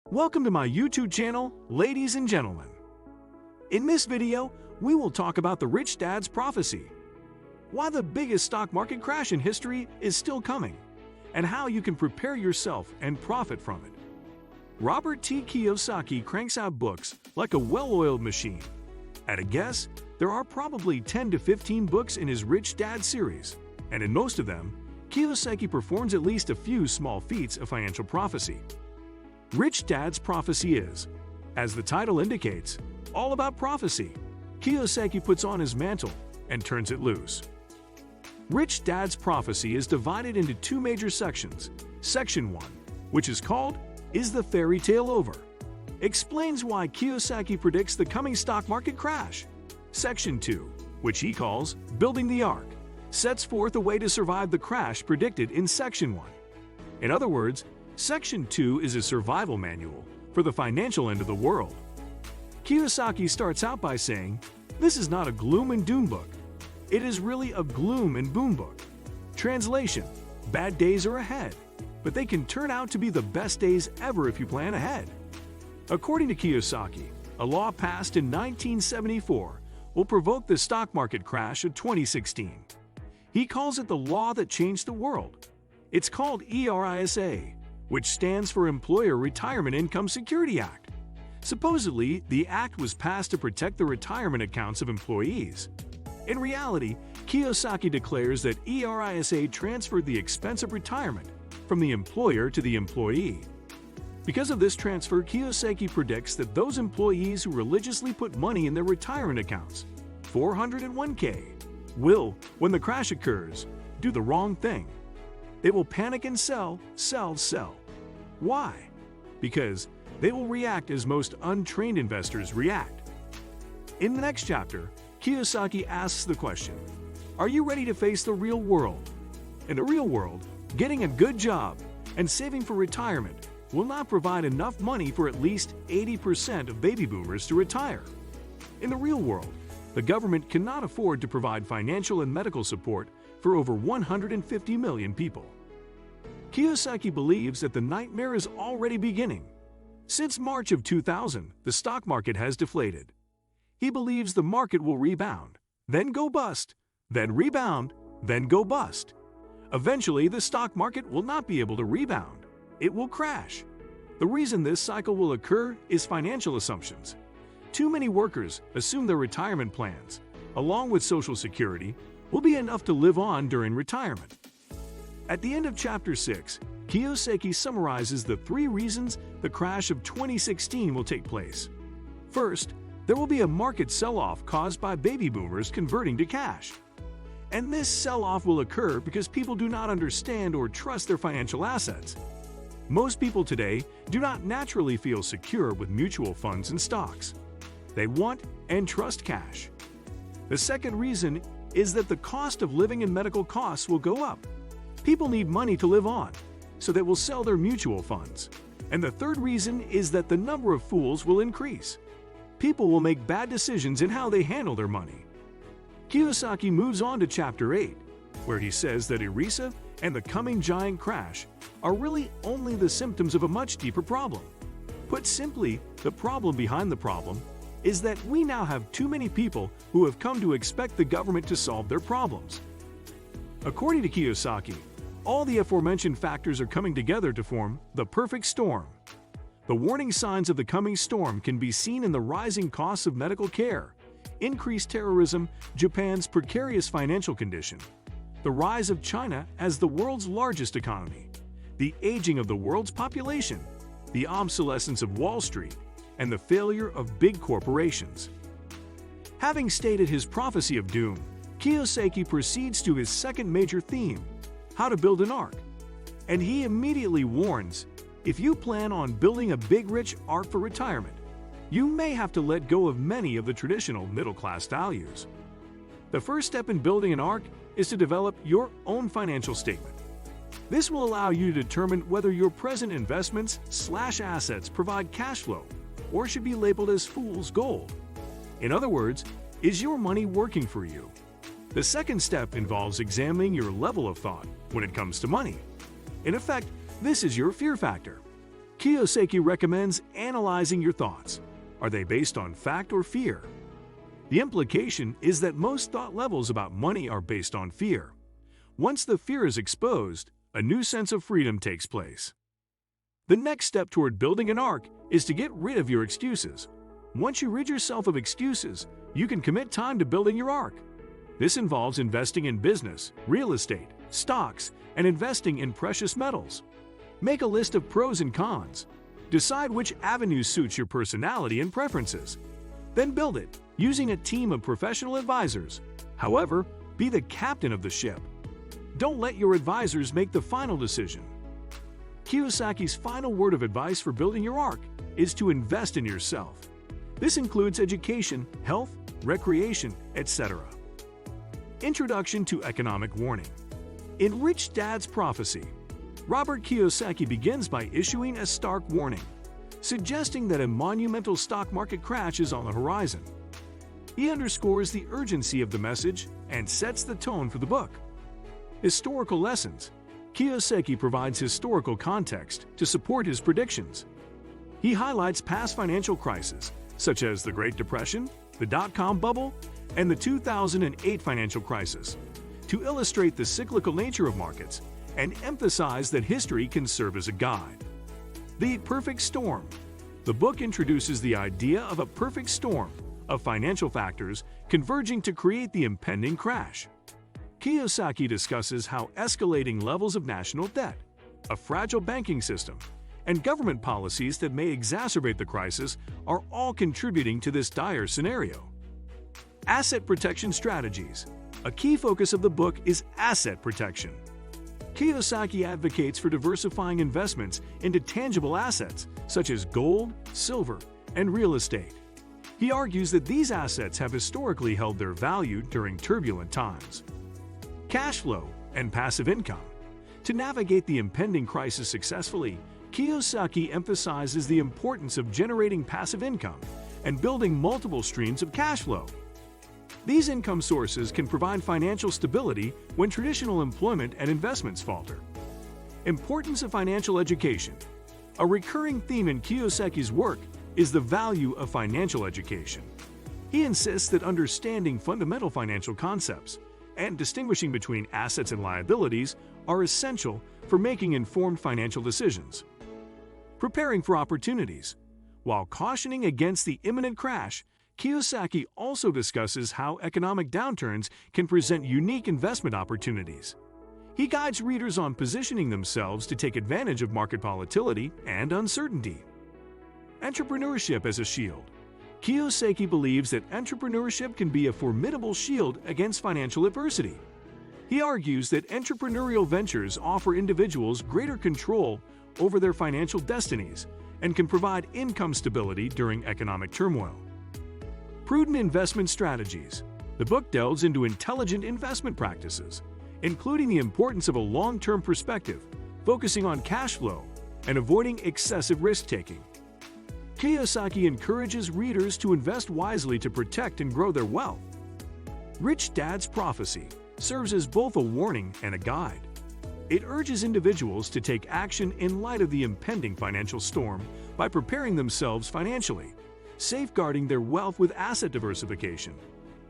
Welcome to my YouTube channel, ladies and gentlemen. In this video, we will talk about the Rich Dad's Prophecy, why the biggest stock market crash in history is still coming, and how you can prepare yourself and profit from it. Robert T. Kiyosaki cranks out books like a well-oiled machine. At a guess, there are probably 10 to 15 books in his Rich Dad series, and in most of them, Kiyosaki performs at least a few small feats of financial prophecy. Rich Dad's Prophecy is, as the title indicates, all about prophecy. Kiyosaki puts on his mantle and turns it loose. Rich Dad's Prophecy is divided into two major sections. Section 1, which is called Is the Fairy Tale Over?, explains why Kiyosaki predicts the coming stock market crash. Section 2, which he calls Building the Ark, sets forth a way to survive the crash predicted in Section 1. In other words, Section 2 is a survival manual for the financial end of the world. Kiyosaki starts out by saying, "This is not a gloom and doom book. It is really a gloom and boom book." Translation: bad days are ahead, but they can turn out to be the best days ever if you plan ahead. According to Kiyosaki, a law passed in 1974 will provoke the stock market crash of 2016. He calls it the law that changed the world. It's called ERISA, which stands for Employer Retirement Income Security Act. Supposedly, the act was passed to protect the retirement accounts of employees. In reality, Kiyosaki declares that ERISA transferred the expense of retirement from the employer to the employee. Because of this transfer, Kiyosaki predicts that those employees who religiously put money in their retirement accounts, 401k, will, when the crash occurs, do the wrong thing. They will panic and sell. Why? Because they will react as most untrained investors react. In the next chapter, Kiyosaki asks the question, are you ready to face the real world? In the real world, getting a good job and saving for retirement will not provide enough money for at least 80% of baby boomers to retire. In the real world, the government cannot afford to provide financial and medical support for over 150 million people. Kiyosaki believes that the nightmare is already beginning. Since March of 2000, the stock market has deflated. He believes the market will rebound, then go bust, then rebound, then go bust. Eventually, the stock market will not be able to rebound. It will crash. The reason this cycle will occur is financial assumptions. Too many workers assume their retirement plans, along with Social Security, will be enough to live on during retirement. At the end of Chapter 6, Kiyosaki summarizes the 3 reasons the crash of 2016 will take place. First, there will be a market sell-off caused by baby boomers converting to cash. And this sell-off will occur because people do not understand or trust their financial assets. Most people today do not naturally feel secure with mutual funds and stocks. They want and trust cash. The second reason is that the cost of living and medical costs will go up. People need money to live on, so they will sell their mutual funds. And the third reason is that the number of fools will increase. People will make bad decisions in how they handle their money. Kiyosaki moves on to Chapter 8, where he says that ERISA and the coming giant crash are really only the symptoms of a much deeper problem. Put simply, the problem behind the problem is that we now have too many people who have come to expect the government to solve their problems. According to Kiyosaki, all the aforementioned factors are coming together to form the perfect storm. The warning signs of the coming storm can be seen in the rising costs of medical care, increased terrorism, Japan's precarious financial condition, the rise of China as the world's largest economy, the aging of the world's population, the obsolescence of Wall Street, and the failure of big corporations. Having stated his prophecy of doom, Kiyosaki proceeds to his second major theme, how to build an ark. And he immediately warns, if you plan on building a big rich ark for retirement, you may have to let go of many of the traditional middle-class values. The first step in building an ark is to develop your own financial statement. This will allow you to determine whether your present investments/assets provide cash flow or should be labeled as fool's gold. In other words, is your money working for you? The second step involves examining your level of thought when it comes to money. In effect, this is your fear factor. Kiyosaki recommends analyzing your thoughts. Are they based on fact or fear? The implication is that most thought levels about money are based on fear. Once the fear is exposed, a new sense of freedom takes place. The next step toward building an ark is to get rid of your excuses. Once you rid yourself of excuses, you can commit time to building your ark. This involves investing in business, real estate, stocks, and investing in precious metals. Make a list of pros and cons. Decide which avenue suits your personality and preferences. Then build it, using a team of professional advisors. However, be the captain of the ship. Don't let your advisors make the final decision. Kiyosaki's final word of advice for building your ark is to invest in yourself. This includes education, health, recreation, etc. Introduction to Economic Warning. In Rich Dad's Prophecy, Robert Kiyosaki begins by issuing a stark warning, suggesting that a monumental stock market crash is on the horizon. He underscores the urgency of the message and sets the tone for the book. Historical lessons. Kiyosaki provides historical context to support his predictions. He highlights past financial crises, such as the Great Depression, the dot-com bubble, and the 2008 financial crisis, to illustrate the cyclical nature of markets and emphasize that history can serve as a guide. The Perfect Storm. The book introduces the idea of a perfect storm of financial factors converging to create the impending crash. Kiyosaki discusses how escalating levels of national debt, a fragile banking system, and government policies that may exacerbate the crisis are all contributing to this dire scenario. Asset protection strategies. A key focus of the book is asset protection. Kiyosaki advocates for diversifying investments into tangible assets such as gold, silver, and real estate. He argues that these assets have historically held their value during turbulent times. Cash flow and passive income. To navigate the impending crisis successfully, Kiyosaki emphasizes the importance of generating passive income and building multiple streams of cash flow. These income sources can provide financial stability when traditional employment and investments falter. Importance of financial education. A recurring theme in Kiyosaki's work is the value of financial education. He insists that understanding fundamental financial concepts and distinguishing between assets and liabilities are essential for making informed financial decisions. Preparing for opportunities. While cautioning against the imminent crash, Kiyosaki also discusses how economic downturns can present unique investment opportunities. He guides readers on positioning themselves to take advantage of market volatility and uncertainty. Entrepreneurship as a shield. Kiyosaki believes that entrepreneurship can be a formidable shield against financial adversity. He argues that entrepreneurial ventures offer individuals greater control over their financial destinies and can provide income stability during economic turmoil. Prudent investment strategies. The book delves into intelligent investment practices, including the importance of a long-term perspective, focusing on cash flow, and avoiding excessive risk-taking. Kiyosaki encourages readers to invest wisely to protect and grow their wealth. Rich Dad's Prophecy serves as both a warning and a guide. It urges individuals to take action in light of the impending financial storm by preparing themselves financially, safeguarding their wealth with asset diversification,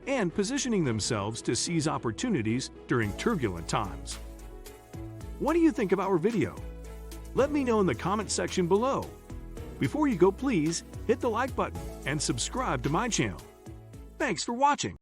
and positioning themselves to seize opportunities during turbulent times. What do you think of our video? Let me know in the comment section below. Before you go, please hit the like button and subscribe to my channel. Thanks for watching.